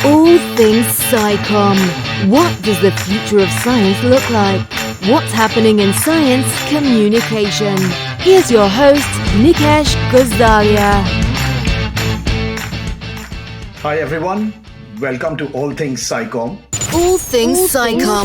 All things SciComm. What does the future of science look like? What's happening in science communication? Here's your host, Nikesh Gosalia. Hi everyone, welcome to All Things SciComm. All things SciComm.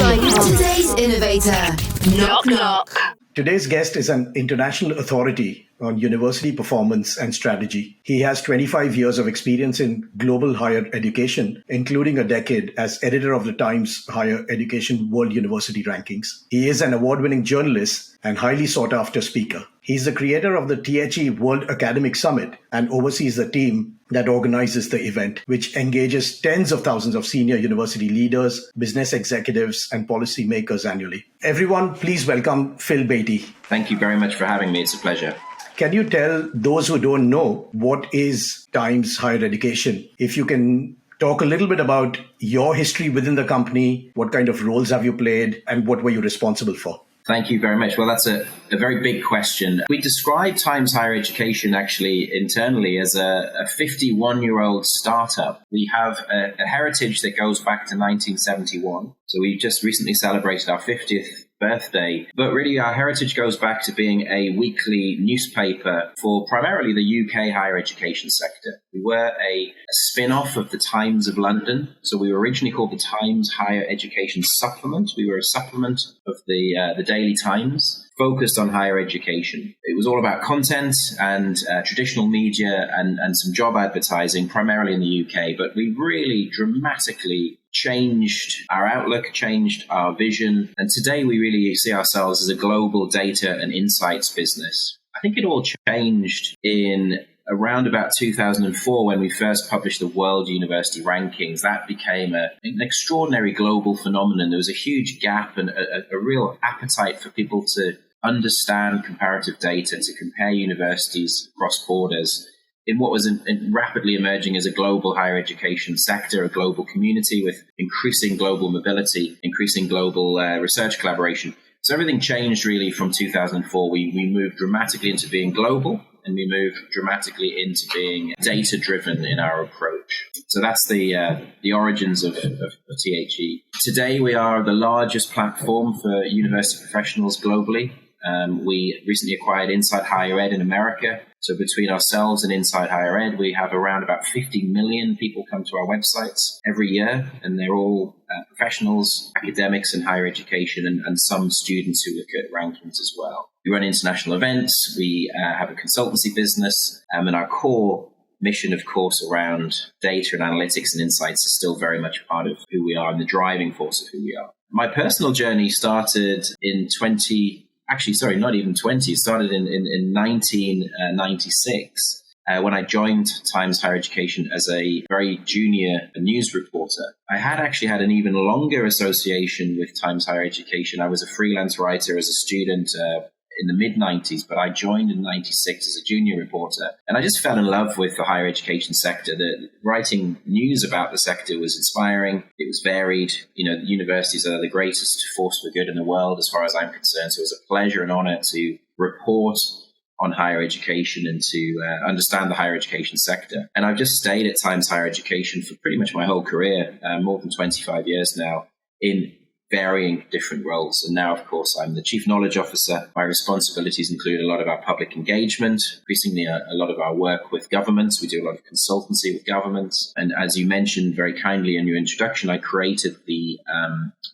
Today's innovator. Knock knock. Today's guest is an international authority on university performance and strategy. He has 25 years of experience in global higher education, including a decade as editor of the Times Higher Education World University Rankings. He is an award-winning journalist and highly sought-after speaker. He's the creator of the THE World Academic Summit and oversees the team that organizes the event, which engages tens of thousands of senior university leaders, business executives, and policymakers annually. Everyone, please welcome Phil Baty. Thank you very much for having me. It's a pleasure. Can you tell those who don't know what is Times Higher Education? If you can talk a little bit about your history within the company, what kind of roles have you played, and what were you responsible for? Thank you very much. Well, that's a very big question. We describe Times Higher Education actually internally as a 51-year-old startup. We have a heritage that goes back to 1971. So we just recently celebrated our 50th birthday. But really, our heritage goes back to being a weekly newspaper for primarily the UK higher education sector. We were a spin-off of the Times of London. So we were originally called the Times Higher Education Supplement. We were a supplement of the Daily Times, focused on higher education. It was all about content and traditional media and some job advertising, primarily in the UK. But we really dramatically changed our outlook, changed our vision. And today we really see ourselves as a global data and insights business. I think it all changed in around about 2004 when we first published the World University Rankings. That became an extraordinary global phenomenon. There was a huge gap and a real appetite for people to understand comparative data, to compare universities across borders in what was rapidly emerging as a global higher education sector, a global community with increasing global mobility, increasing global research collaboration. So everything changed really from 2004. We moved dramatically into being global, and we moved dramatically into being data-driven in our approach. So that's the origins of THE. Today, we are the largest platform for university professionals globally. We recently acquired Inside Higher Ed in America. So between ourselves and Inside Higher Ed, we have around about 50 million people come to our websites every year, and they're all professionals, academics in higher education, and some students who look at rankings as well. We run international events. We have a consultancy business, and our core mission, of course, around data and analytics and insights is still very much part of who we are and the driving force of who we are. My personal journey started in not even 20. It started in 1996 when I joined Times Higher Education as a very junior news reporter. I had actually had an even longer association with Times Higher Education. I was a freelance writer as a student in the mid-90s, but I joined in 96 as a junior reporter. And I just fell in love with the higher education sector. The writing news about the sector was inspiring. It was varied. The universities are the greatest force for good in the world, as far as I'm concerned. So it was a pleasure and honor to report on higher education and to understand the higher education sector. And I've just stayed at Times Higher Education for pretty much my whole career, more than 25 years now, in varying different roles. And now, of course, I'm the Chief Knowledge Officer. My responsibilities include a lot of our public engagement, increasingly a lot of our work with governments. We do a lot of consultancy with governments. And as you mentioned very kindly in your introduction, I created the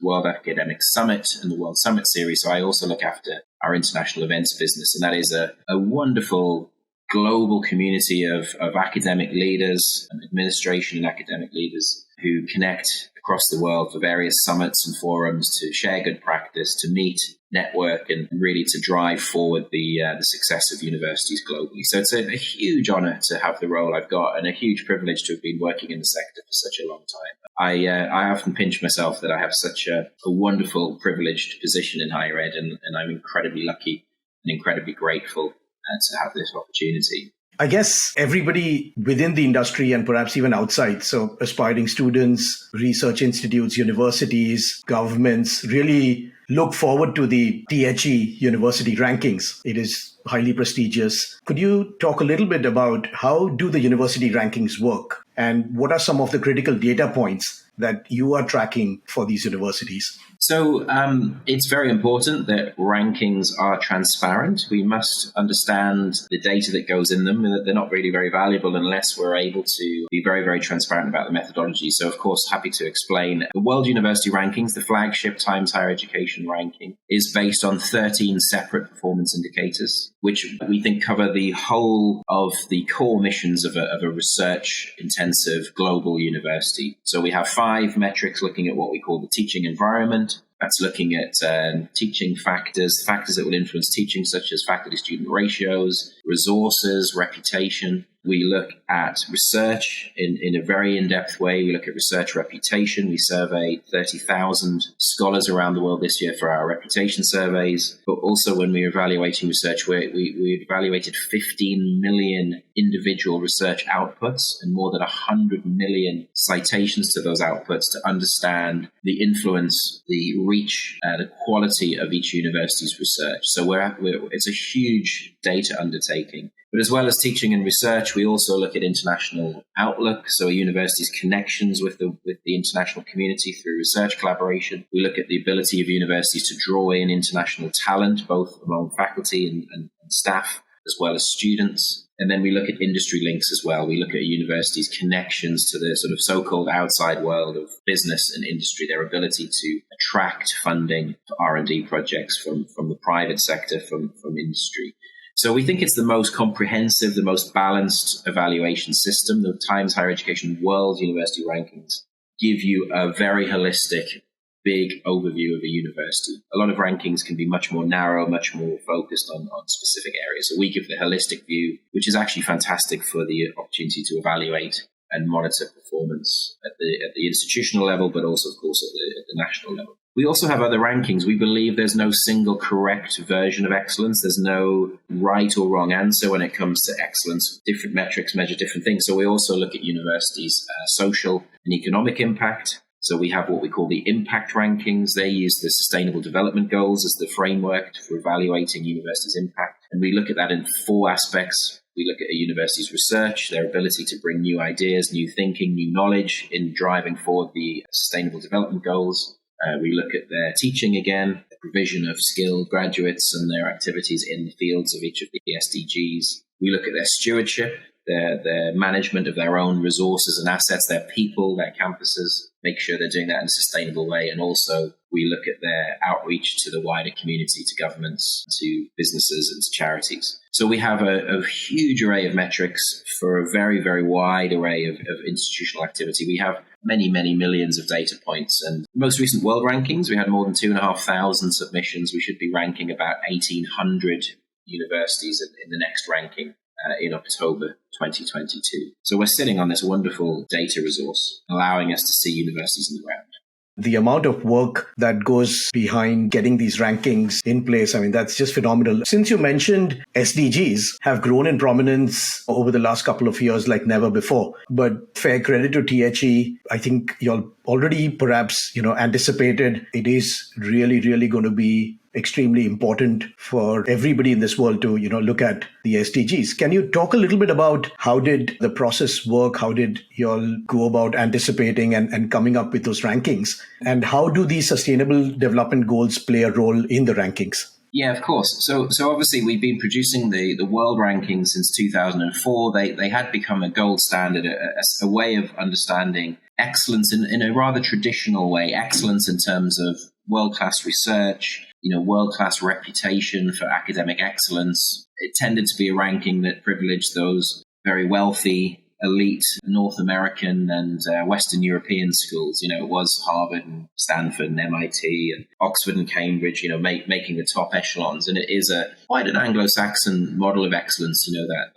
World Academic Summit and the World Summit Series. So I also look after our international events business. And that is a wonderful global community of academic leaders, administration and academic leaders who connect across the world for various summits and forums to share good practice, to meet, network, and really to drive forward the success of universities globally. So it's a huge honor to have the role I've got and a huge privilege to have been working in the sector for such a long time. I often pinch myself that I have such a wonderful, privileged position in higher ed, and I'm incredibly lucky and incredibly grateful to have this opportunity. I guess everybody within the industry and perhaps even outside, so aspiring students, research institutes, universities, governments, really look forward to the THE University Rankings. It is highly prestigious. Could you talk a little bit about how do the university rankings work? And what are some of the critical data points that you are tracking for these universities? So it's very important that rankings are transparent. We must understand the data that goes in them. They're not really very valuable unless we're able to be very, very transparent about the methodology. So, of course, happy to explain. The World University Rankings, the flagship Times Higher Education ranking, is based on 13 separate performance indicators, which we think cover the whole of the core missions of a research-intensive global university. So we have 5 metrics looking at what we call the teaching environment. That's looking at teaching factors that will influence teaching, such as faculty-student ratios, resources, reputation. We look at research in a very in-depth way. We look at research reputation. We surveyed 30,000 scholars around the world this year for our reputation surveys. But also when we were evaluating research, we evaluated 15 million individual research outputs and more than 100 million citations to those outputs to understand the influence, the reach, the quality of each university's research. So it's a huge data undertaking. But as well as teaching and research, we also look at international outlook, so a university's connections with the international community through research collaboration. We look at the ability of universities to draw in international talent, both among faculty and staff, as well as students. And then we look at industry links as well. We look at a university's connections to the sort of so-called outside world of business and industry, their ability to attract funding for R&D projects from the private sector, from industry. So we think it's the most comprehensive, the most balanced evaluation system. The Times Higher Education World University Rankings give you a very holistic, big overview of a university. A lot of rankings can be much more narrow, much more focused on specific areas. So we give the holistic view, which is actually fantastic for the opportunity to evaluate and monitor performance at the institutional level, but also, of course, at the national level. We also have other rankings. We believe there's no single correct version of excellence. There's no right or wrong answer when it comes to excellence. Different metrics measure different things. So we also look at universities' social and economic impact. So we have what we call the impact rankings. They use the Sustainable Development Goals as the framework for evaluating universities' impact. And we look at that in 4 aspects. We look at a university's research, their ability to bring new ideas, new thinking, new knowledge in driving forward the Sustainable Development Goals. We look at their teaching again, the provision of skilled graduates and their activities in the fields of each of the SDGs. We look at their stewardship, their management of their own resources and assets, their people, their campuses, make sure they're doing that in a sustainable way. And also we look at their outreach to the wider community, to governments, to businesses and to charities. So we have a huge array of metrics for a very, very wide array of institutional activity. We have many, many millions of data points. And most recent world rankings, we had more than 2,500 submissions. We should be ranking about 1,800 universities in the next ranking in October 2022. So we're sitting on this wonderful data resource, allowing us to see universities in the ground. The amount of work that goes behind getting these rankings in place, I mean, that's just phenomenal. Since you mentioned SDGs have grown in prominence over the last couple of years like never before, but fair credit to THE. I think you'll already perhaps, anticipated it is really, really going to be extremely important for everybody in this world to, look at the SDGs. Can you talk a little bit about how did the process work? How did you all go about anticipating and coming up with those rankings? And how do these sustainable development goals play a role in the rankings? Yeah, of course. So obviously we've been producing the world rankings since 2004. They had become a gold standard, a way of understanding excellence in a rather traditional way, excellence in terms of world-class research, world-class reputation for academic excellence. It tended to be a ranking that privileged those very wealthy, elite North American and Western European schools. It was Harvard and Stanford and MIT and Oxford and Cambridge, making the top echelons. And it is quite an Anglo-Saxon model of excellence, that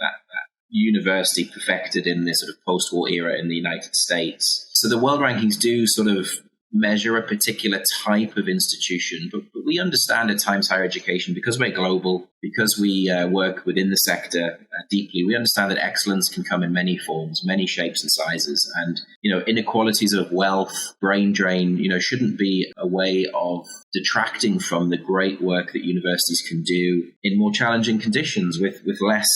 university perfected in this sort of post-war era in the United States. So the world rankings do sort of measure a particular type of institution, but we understand at Times Higher Education, because we're global, because we work within the sector deeply, we understand that excellence can come in many forms, many shapes and sizes. And, inequalities of wealth, brain drain, shouldn't be a way of detracting from the great work that universities can do in more challenging conditions with less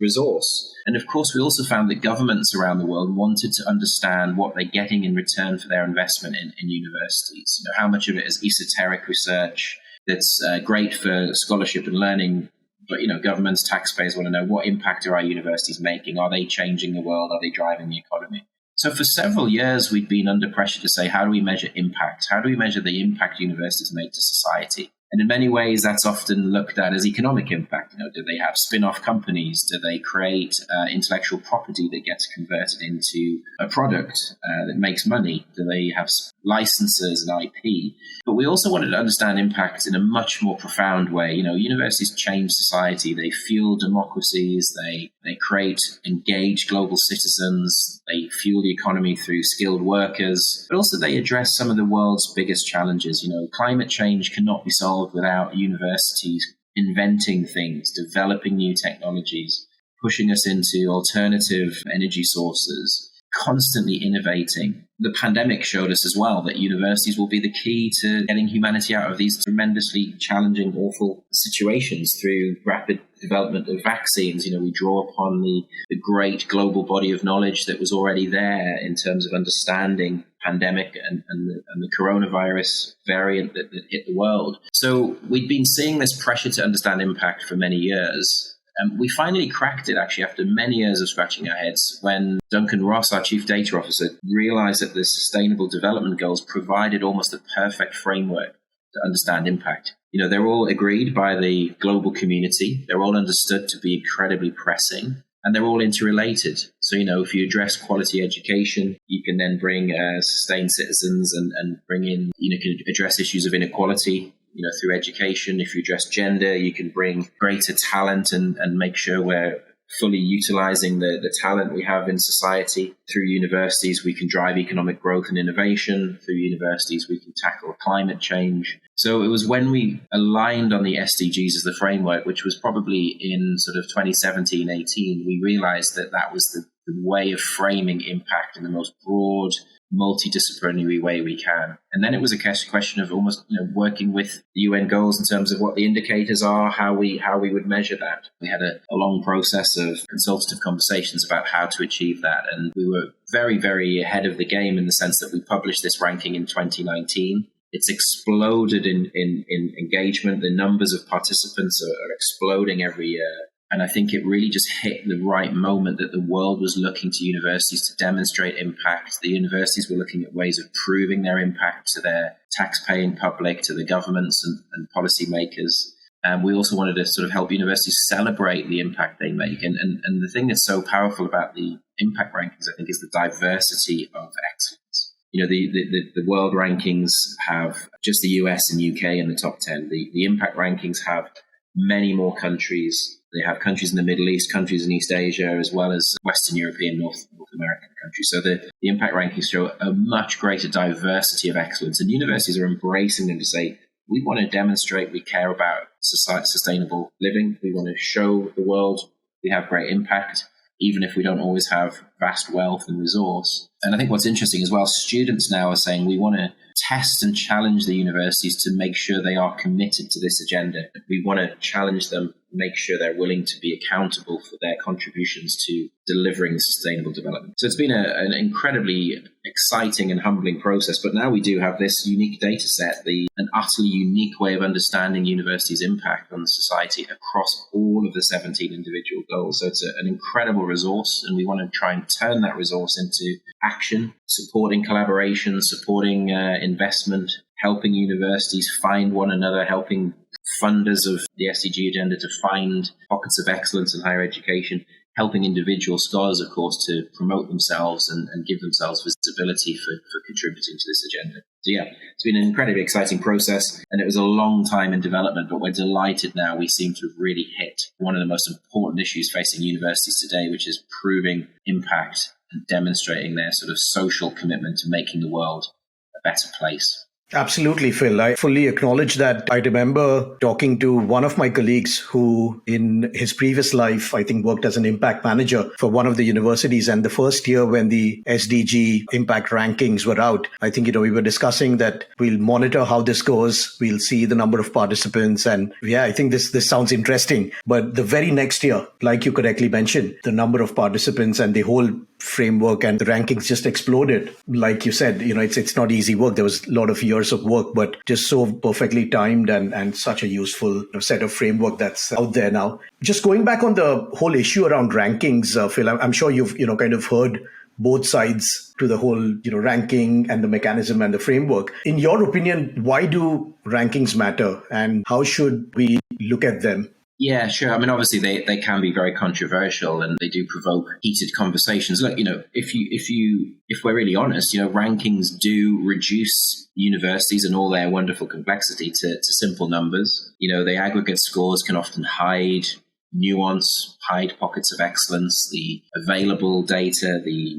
resource. And of course, we also found that governments around the world wanted to understand what they're getting in return for their investment in universities. How much of it is esoteric research that's great for scholarship and learning, but governments, taxpayers want to know, what impact are our universities making? Are they changing the world? Are they driving the economy? So for several years, we've been under pressure to say, how do we measure impact? How do we measure the impact universities make to society? And in many ways, that's often looked at as economic impact. Do they have spin-off companies? Do they create intellectual property that gets converted into a product that makes money? Do they have licenses and IP? But we also wanted to understand impact in a much more profound way. Universities change society. They fuel democracies. They create engaged global citizens. They fuel the economy through skilled workers. But also they address some of the world's biggest challenges. Climate change cannot be solved without universities inventing things, developing new technologies, pushing us into alternative energy sources, constantly innovating. The pandemic showed us as well that universities will be the key to getting humanity out of these tremendously challenging, awful situations through rapid development of vaccines. We draw upon the great global body of knowledge that was already there in terms of understanding pandemic and the coronavirus variant that hit the world. So we'd been seeing this pressure to understand impact for many years. We finally cracked it, actually, after many years of scratching our heads, when Duncan Ross, our chief data officer, realized that the Sustainable Development Goals provided almost the perfect framework to understand impact. They're all agreed by the global community. They're all understood to be incredibly pressing, and they're all interrelated. So, if you address quality education, you can then bring sustained citizens and bring in, can address issues of inequality. Through education. If you address gender, you can bring greater talent and make sure we're fully utilizing the talent we have in society. Through universities, we can drive economic growth and innovation. Through universities, we can tackle climate change. So it was when we aligned on the SDGs as the framework, which was probably in sort of 2017, 18, we realized that was the way of framing impact in the most broad, multidisciplinary way we can. And then it was a question of almost working with the UN goals in terms of what the indicators are, how we would measure that. We had a long process of consultative conversations about how to achieve that. And we were very, very ahead of the game in the sense that we published this ranking in 2019. It's exploded in engagement. The numbers of participants are exploding every year. And I think it really just hit the right moment that the world was looking to universities to demonstrate impact. The universities were looking at ways of proving their impact to their tax-paying public, to the governments and policymakers. And we also wanted to sort of help universities celebrate the impact they make. And the thing that's so powerful about the impact rankings, I think, is the diversity of excellence. The world rankings have just the US and UK in the top 10. The impact rankings have many more countries. They have countries in the Middle East, countries in East Asia, as well as Western European, North American countries. So the impact rankings show a much greater diversity of excellence. And universities are embracing them to say, we want to demonstrate we care about sustainable living. We want to show the world we have great impact, even if we don't always have vast wealth and resource. And I think what's interesting as well, students now are saying we want to test and challenge the universities to make sure they are committed to this agenda. We want to challenge them, make sure they're willing to be accountable for their contributions to delivering sustainable development. So it's been an incredibly exciting and humbling process, but now we do have this unique data set, an utterly unique way of understanding universities' impact on society across all of the 17 individual goals. So it's an incredible resource, and we want to try and turn that resource into action, supporting collaboration, supporting investment, helping universities find one another, helping funders of the SDG agenda to find pockets of excellence in higher education, helping individual scholars, of course, to promote themselves and give themselves visibility for contributing to this agenda. So yeah, it's been an incredibly exciting process, and it was a long time in development, but we're delighted now we seem to have really hit one of the most important issues facing universities today, which is proving impact and demonstrating their sort of social commitment to making the world a better place. Absolutely, Phil. I fully acknowledge that. I remember talking to one of my colleagues who, in his previous life, I think worked as an impact manager for one of the universities. And the first year when the SDG impact rankings were out, I think, we were discussing that we'll monitor how this goes. We'll see the number of participants. And yeah, I think this sounds interesting. But the very next year, like you correctly mentioned, the number of participants and the whole framework and the rankings just exploded. Like you said, it's not easy work. There was a lot of years of work, but just so perfectly timed and such a useful set of framework that's out there now. Just going back on the whole issue around rankings, Phil, I'm sure you've kind of heard both sides to the whole ranking and the mechanism and the framework. In your opinion, why do rankings matter and how should we look at them? Yeah, sure. I mean, obviously they can be very controversial and they do provoke heated conversations. Look, if we're really honest, rankings do reduce universities and all their wonderful complexity to simple numbers. The aggregate scores can often hide nuance, hide pockets of excellence. The available data, the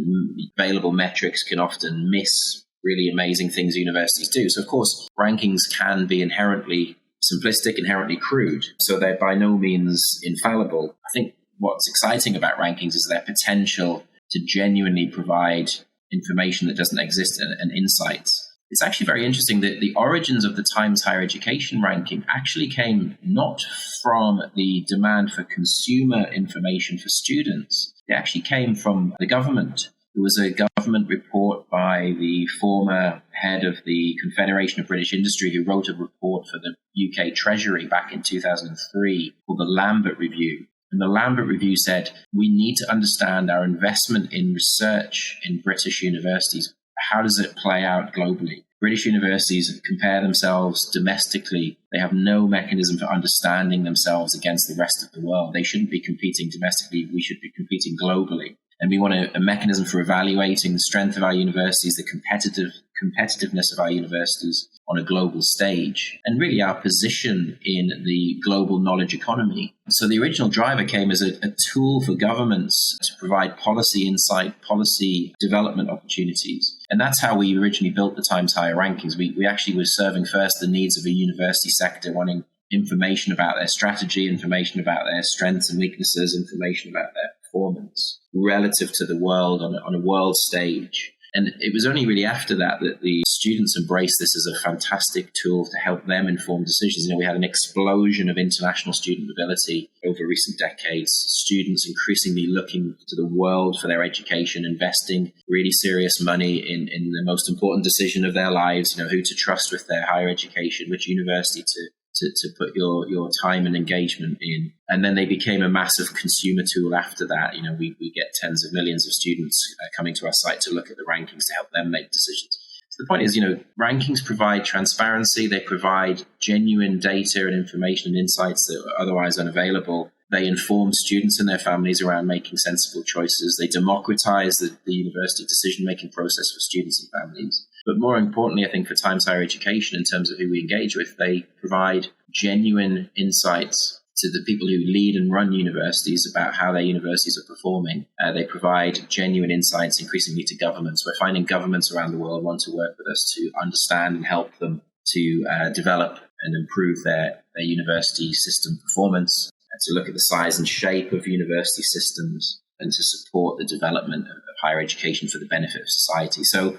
available metrics can often miss really amazing things universities do. So, of course, rankings can be inherently simplistic, inherently crude. So they're by no means infallible. I think what's exciting about rankings is their potential to genuinely provide information that doesn't exist and insights. It's actually very interesting that the origins of the Times Higher Education ranking actually came not from the demand for consumer information for students. It actually came from the government. There was a government report by the former head of the Confederation of British Industry who wrote a report for the UK Treasury back in 2003 called the Lambert Review. And the Lambert Review said, we need to understand our investment in research in British universities. How does it play out globally? British universities compare themselves domestically. They have no mechanism for understanding themselves against the rest of the world. They shouldn't be competing domestically. We should be competing globally. And we want a mechanism for evaluating the strength of our universities, the competitiveness of our universities on a global stage, and really our position in the global knowledge economy. So the original driver came as a tool for governments to provide policy insight, policy development opportunities. And that's how we originally built the Times Higher rankings. We actually were serving first the needs of a university sector wanting information about their strategy, information about their strengths and weaknesses, information about their performance relative to the world on a world stage. And it was only really after that the students embraced this as a fantastic tool to help them inform decisions. We had an explosion of international student mobility over recent decades, students increasingly looking to the world for their education, investing really serious money in the most important decision of their lives, who to trust with their higher education, which university to put your time and engagement in. And then they became a massive consumer tool after that. We get tens of millions of students coming to our site to look at the rankings to help them make decisions. So the point is, rankings provide transparency. They provide genuine data and information and insights that are otherwise unavailable. They inform students and their families around making sensible choices. They democratize the university decision-making process for students and families. But more importantly, I think for Times Higher Education, in terms of who we engage with, they provide genuine insights to the people who lead and run universities about how their universities are performing. They provide genuine insights increasingly to governments. We're finding governments around the world want to work with us to understand and help them to develop and improve their university system performance, and to look at the size and shape of university systems and to support the development of higher education for the benefit of society. So,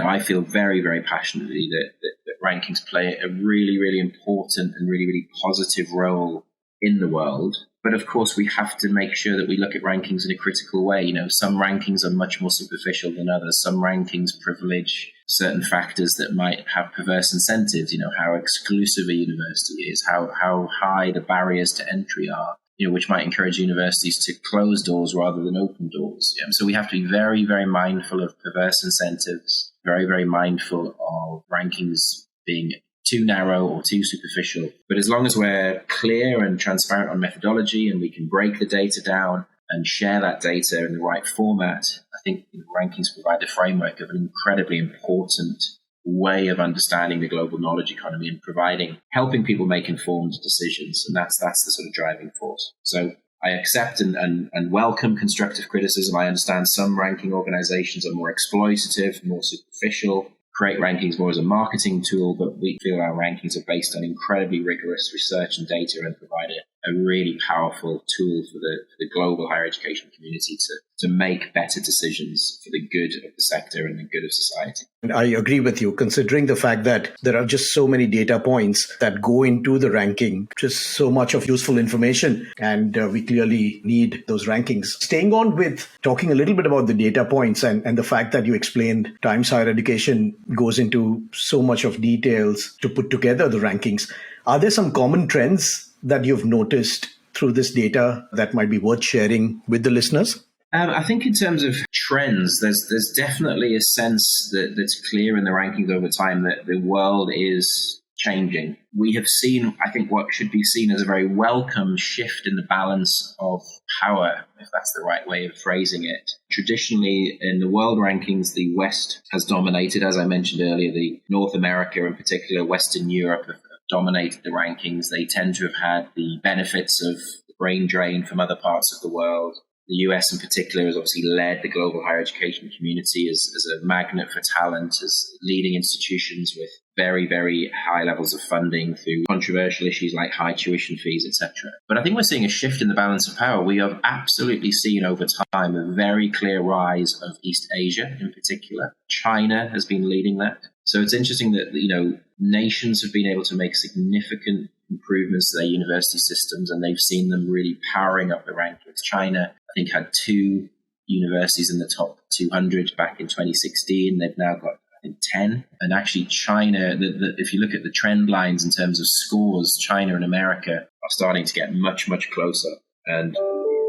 I feel very, very passionately that rankings play a really, really important and really, really positive role in the world. But of course, we have to make sure that we look at rankings in a critical way. Some rankings are much more superficial than others. Some rankings privilege certain factors that might have perverse incentives, how exclusive a university is, how high the barriers to entry are, which might encourage universities to close doors rather than open doors. So we have to be very, very mindful of perverse incentives, very, very mindful of rankings being too narrow or too superficial. But as long as we're clear and transparent on methodology and we can break the data down and share that data in the right format, I think rankings provide a framework of an incredibly important way of understanding the global knowledge economy and helping people make informed decisions. And that's the sort of driving force. So I accept and welcome constructive criticism. I understand some ranking organizations are more exploitative, more superficial. create rankings more as a marketing tool, but we feel our rankings are based on incredibly rigorous research and data and provide a really powerful tool for the global higher education community to make better decisions for the good of the sector and the good of society. And I agree with you, considering the fact that there are just so many data points that go into the ranking, just so much of useful information, and we clearly need those rankings. Staying on with talking a little bit about the data points and the fact that you explained Times Higher Education goes into so much of details to put together the rankings. Are there some common trends that you've noticed through this data that might be worth sharing with the listeners? I think in terms of trends, there's definitely a sense that's clear in the rankings over time that the world is changing. We have seen, I think, what should be seen as a very welcome shift in the balance of power, if that's the right way of phrasing it. Traditionally, in the world rankings, the West has dominated. As I mentioned earlier, the North America, in particular, Western Europe, have dominated the rankings. They tend to have had the benefits of the brain drain from other parts of the world. The US in particular has obviously led the global higher education community as a magnet for talent, as leading institutions with very, very high levels of funding through controversial issues like high tuition fees, etc. But I think we're seeing a shift in the balance of power. We have absolutely seen over time a very clear rise of East Asia in particular. China has been leading that. So it's interesting that, nations have been able to make significant improvements to their university systems, and they've seen them really powering up the rankings. China, I think, had 2 universities in the top 200 back in 2016. They've now got, I think, 10. And actually China, if you look at the trend lines in terms of scores, China and America are starting to get much, much closer. And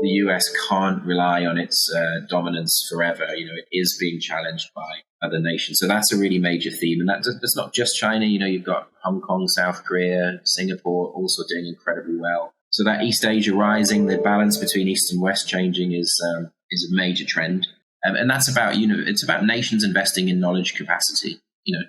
the US can't rely on its dominance forever. It is being challenged by other nations. So that's a really major theme. And that's not just China. You've got Hong Kong, South Korea, Singapore also doing incredibly well. So that East Asia rising, the balance between East and West changing is a major trend. And that's about, it's about nations investing in knowledge capacity.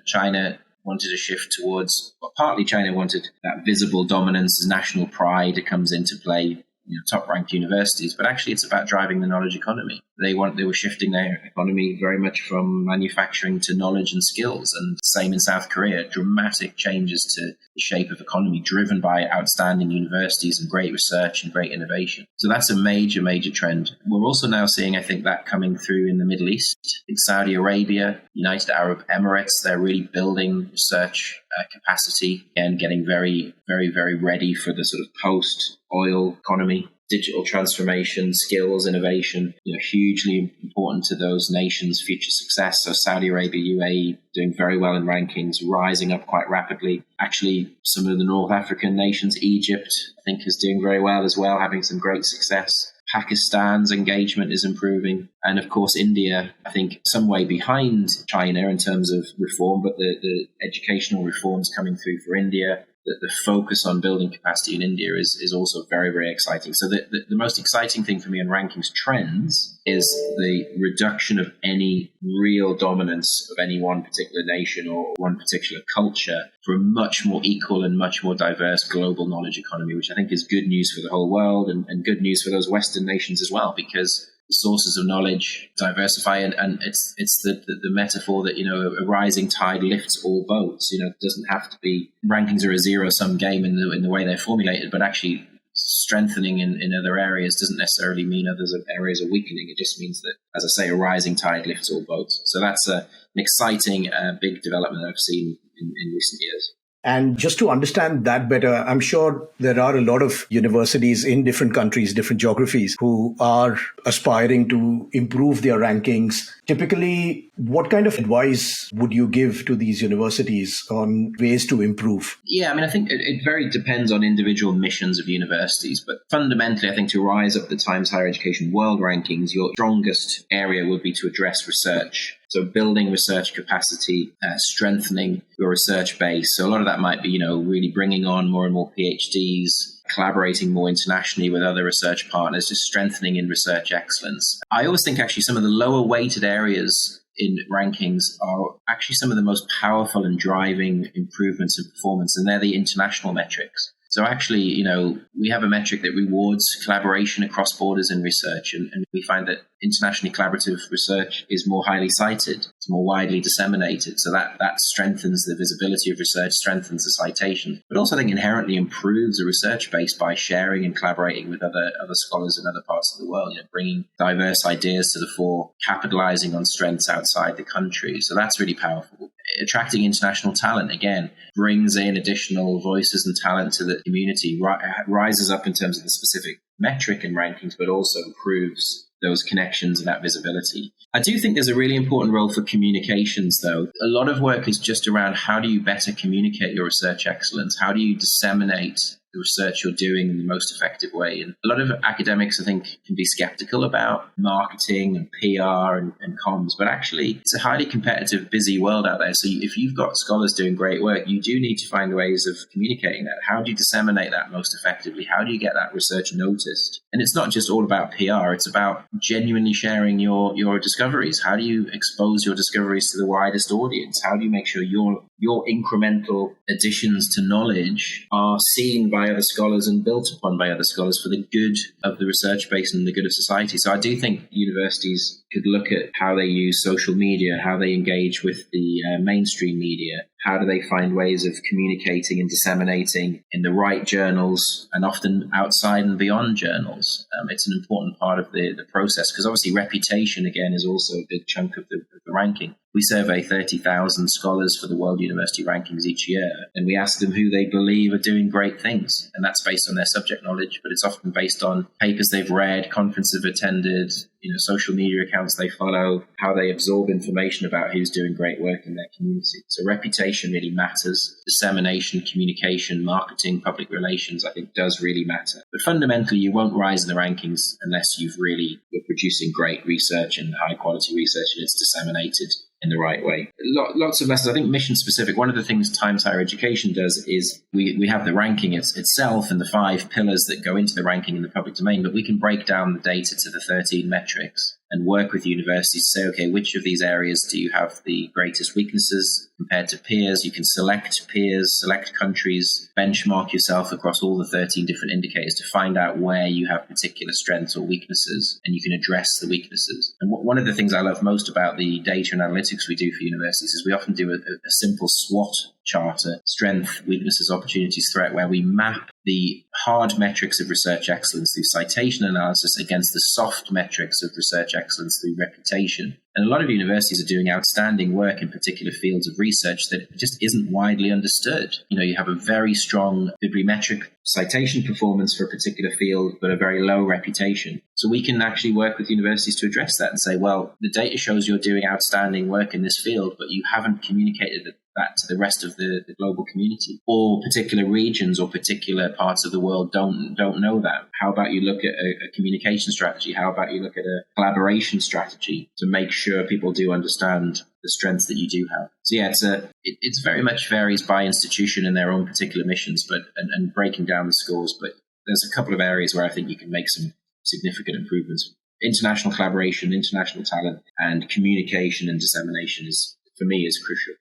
China wanted a shift towards, partly China wanted that visible dominance as national pride that comes into play, top-ranked universities, but actually it's about driving the knowledge economy. They were shifting their economy very much from manufacturing to knowledge and skills, and same in South Korea, dramatic changes to the shape of economy driven by outstanding universities and great research and great innovation. So that's a major, major trend. We're also now seeing, I think, that coming through in the Middle East. In Saudi Arabia, United Arab Emirates, they're really building research capacity and getting very, very, very ready for the sort of post-oil economy. Digital transformation, skills, innovation, hugely important to those nations' future success. So Saudi Arabia, UAE, doing very well in rankings, rising up quite rapidly. Actually, some of the North African nations, Egypt, I think, is doing very well as well, having some great success. Pakistan's engagement is improving. And of course, India, I think, some way behind China in terms of reform, but the educational reforms coming through for India, the focus on building capacity in India is also very, very exciting. So the most exciting thing for me in rankings trends is the reduction of any real dominance of any one particular nation or one particular culture for a much more equal and much more diverse global knowledge economy, which I think is good news for the whole world and good news for those Western nations as well, because the sources of knowledge diversify, and it's the metaphor that a rising tide lifts all boats. It doesn't have to be, rankings are a zero-sum game in the way they're formulated, but actually strengthening in other areas doesn't necessarily mean other areas are weakening. It just means that, as I say, a rising tide lifts all boats. So that's an exciting big development that I've seen in recent years. And just to understand that better, I'm sure there are a lot of universities in different countries, different geographies, who are aspiring to improve their rankings. Typically, what kind of advice would you give to these universities on ways to improve? Yeah, I think it very depends on individual missions of universities. But fundamentally, I think to rise up the Times Higher Education World Rankings, your strongest area would be to address research. So building research capacity, strengthening your research base. So a lot of that might be, really bringing on more and more PhDs, collaborating more internationally with other research partners, just strengthening in research excellence. I always think actually some of the lower weighted areas in rankings are actually some of the most powerful and driving improvements in performance, and they're the international metrics. So actually, we have a metric that rewards collaboration across borders in research. And we find that internationally collaborative research is more highly cited, it's more widely disseminated. So that strengthens the visibility of research, strengthens the citation, but also I think inherently improves the research base by sharing and collaborating with other scholars in other parts of the world, bringing diverse ideas to the fore, capitalizing on strengths outside the country. So that's really powerful. Attracting international talent, again, brings in additional voices and talent to the community, rises up in terms of the specific metric and rankings, but also improves those connections and that visibility. I do think there's a really important role for communications, though. A lot of work is just around how do you better communicate your research excellence? How do you disseminate the research you're doing in the most effective way? And a lot of academics, I think, can be skeptical about marketing and PR and comms, but actually it's a highly competitive, busy world out there. So if you've got scholars doing great work, you do need to find ways of communicating that. How do you disseminate that most effectively? How do you get that research noticed? And it's not just all about PR, it's about genuinely sharing your discoveries. How do you expose your discoveries to the widest audience? How do you make sure your incremental additions to knowledge are seen by other scholars and built upon by other scholars for the good of the research base and the good of society? So I do think universities could look at how they use social media, how they engage with the mainstream media. How do they find ways of communicating and disseminating in the right journals and often outside and beyond journals? It's an important part of the process, because obviously reputation, again, is also a big chunk of the ranking. We survey 30,000 scholars for the World University Rankings each year, and we ask them who they believe are doing great things. And that's based on their subject knowledge, but it's often based on papers they've read, conferences they've attended, social media accounts they follow, how they absorb information about who's doing great work in their community. So reputation really matters. Dissemination, communication, marketing, public relations, I think, does really matter. But fundamentally, you won't rise in the rankings unless you're producing great research and high quality research, and it's disseminated in the right way. Lots of lessons. I think mission specific. One of the things Times Higher Education does is we have the ranking itself and the 5 pillars that go into the ranking in the public domain, but we can break down the data to the 13 metrics and work with universities to say, okay, which of these areas do you have the greatest weaknesses compared to peers? You can select peers, select countries, benchmark yourself across all the 13 different indicators to find out where you have particular strengths or weaknesses, and you can address the weaknesses. And one of the things I love most about the data and analytics we do for universities is we often do a simple SWOT charter, strength, weaknesses, opportunities, threat, where we map the hard metrics of research excellence through citation analysis against the soft metrics of research excellence through reputation. And a lot of universities are doing outstanding work in particular fields of research that just isn't widely understood. You have a very strong bibliometric citation performance for a particular field, but a very low reputation. So we can actually work with universities to address that and say, well, the data shows you're doing outstanding work in this field, but you haven't communicated that to the rest of the global community, or particular regions or particular parts of the world don't know that. How about you look at a communication strategy? How about you look at a collaboration strategy to make sure people do understand the strengths that you do have? So yeah, it's very much varies by institution and their own particular missions, but and breaking down the scores. But there's a couple of areas where I think you can make some significant improvements. International collaboration, international talent, and communication and dissemination for me is crucial.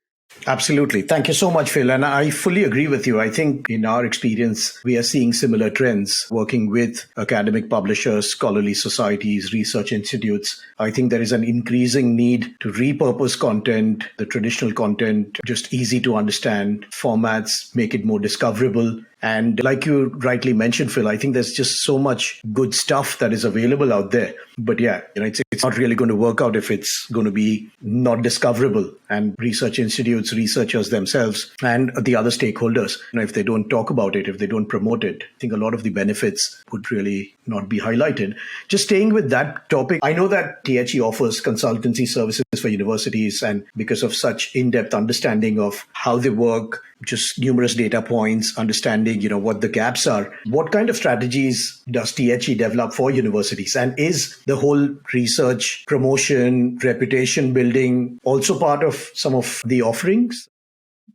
Absolutely. Thank you so much, Phil. And I fully agree with you. I think in our experience, we are seeing similar trends working with academic publishers, scholarly societies, research institutes. I think there is an increasing need to repurpose content, the traditional content, just easy to understand formats, make it more discoverable. And like you rightly mentioned, Phil, I think there's just so much good stuff that is available out there. But yeah, it's not really going to work out if it's going to be not discoverable. And research institutes, researchers themselves, and the other stakeholders, if they don't talk about it, if they don't promote it, I think a lot of the benefits would really not be highlighted. Just staying with that topic, I know that THE offers consultancy services for universities, and because of such in-depth understanding of how they work, just numerous data points, understanding, what the gaps are. What kind of strategies does THE develop for universities? And is the whole research, promotion, reputation building also part of some of the offerings?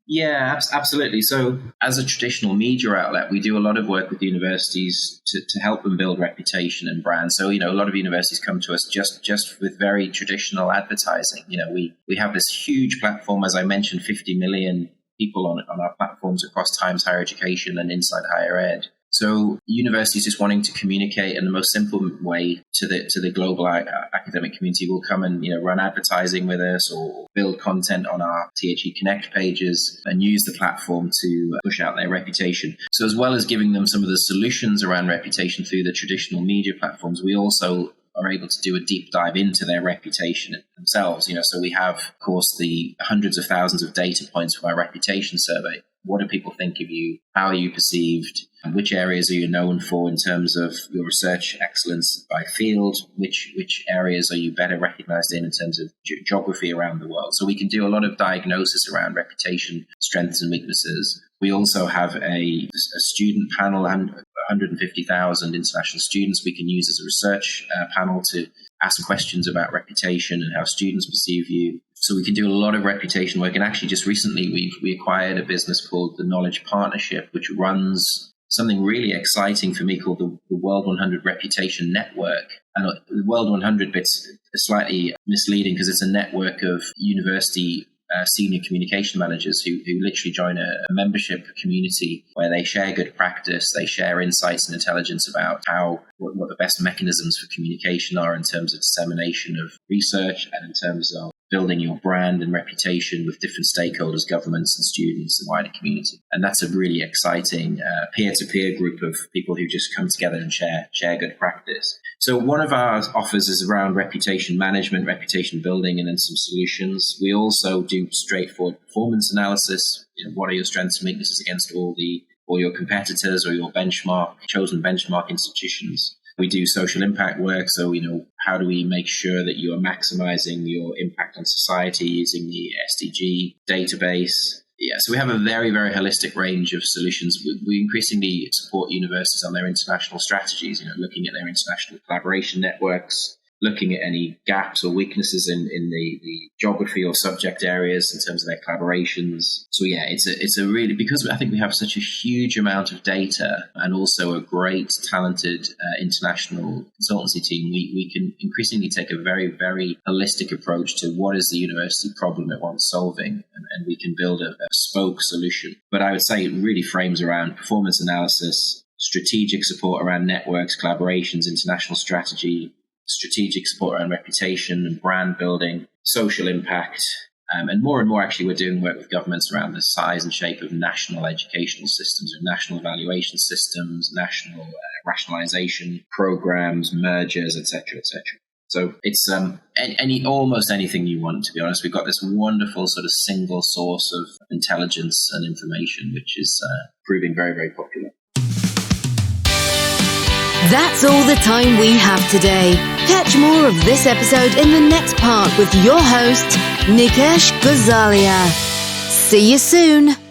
Yeah, absolutely. So as a traditional media outlet, we do a lot of work with universities to help them build reputation and brand. So, a lot of universities come to us just with very traditional advertising. We have this huge platform, as I mentioned, 50 million people on our platforms across Times Higher Education and Inside Higher Ed. So universities just wanting to communicate in the most simple way to the global academic community will come and run advertising with us or build content on our THE Connect pages and use the platform to push out their reputation. So as well as giving them some of the solutions around reputation through the traditional media platforms, we also are able to do a deep dive into their reputation themselves. So we have, of course, the hundreds of thousands of data points from our reputation survey. What do people think of you? How are you perceived? And which areas are you known for in terms of your research excellence by field? Which areas are you better recognized in terms of geography around the world? So we can do a lot of diagnosis around reputation, strengths and weaknesses. We also have a student panel and 150,000 international students we can use as a research panel to ask questions about reputation and how students perceive you. So we can do a lot of reputation work. And actually just recently we acquired a business called the Knowledge Partnership, which runs something really exciting for me called the World 100 Reputation Network. And the World 100 bit's slightly misleading because it's a network of university senior communication managers who literally join a membership community where they share good practice, they share insights and intelligence about what the best mechanisms for communication are in terms of dissemination of research and in terms of building your brand and reputation with different stakeholders, governments and students and wider community. And that's a really exciting peer-to-peer group of people who just come together and share good practice. So one of our offers is around reputation management, reputation building, and then some solutions. We also do straightforward performance analysis. What are your strengths and weaknesses against all your competitors or your chosen benchmark institutions? We do social impact work. So, how do we make sure that you are maximizing your impact on society using the SDG database? Yeah, so we have a very, very holistic range of solutions. We increasingly support universities on their international strategies, looking at their international collaboration networks, looking at any gaps or weaknesses in the geography or subject areas in terms of their collaborations. So yeah, it's a really, because I think we have such a huge amount of data and also a great talented international consultancy team, we can increasingly take a very, very holistic approach to what is the university problem it wants solving, and we can build a bespoke solution. But I would say it really frames around performance analysis, strategic support around networks, collaborations, international strategy, strategic support around reputation and brand building, social impact, and more actually we're doing work with governments around the size and shape of national educational systems or national evaluation systems, national rationalization programs, mergers, etc., etc. So it's almost anything you want, to be honest. We've got this wonderful sort of single source of intelligence and information, which is proving very, very popular. That's all the time we have today. Catch more of this episode in the next part with your host, Nikesh Gosalia. See you soon.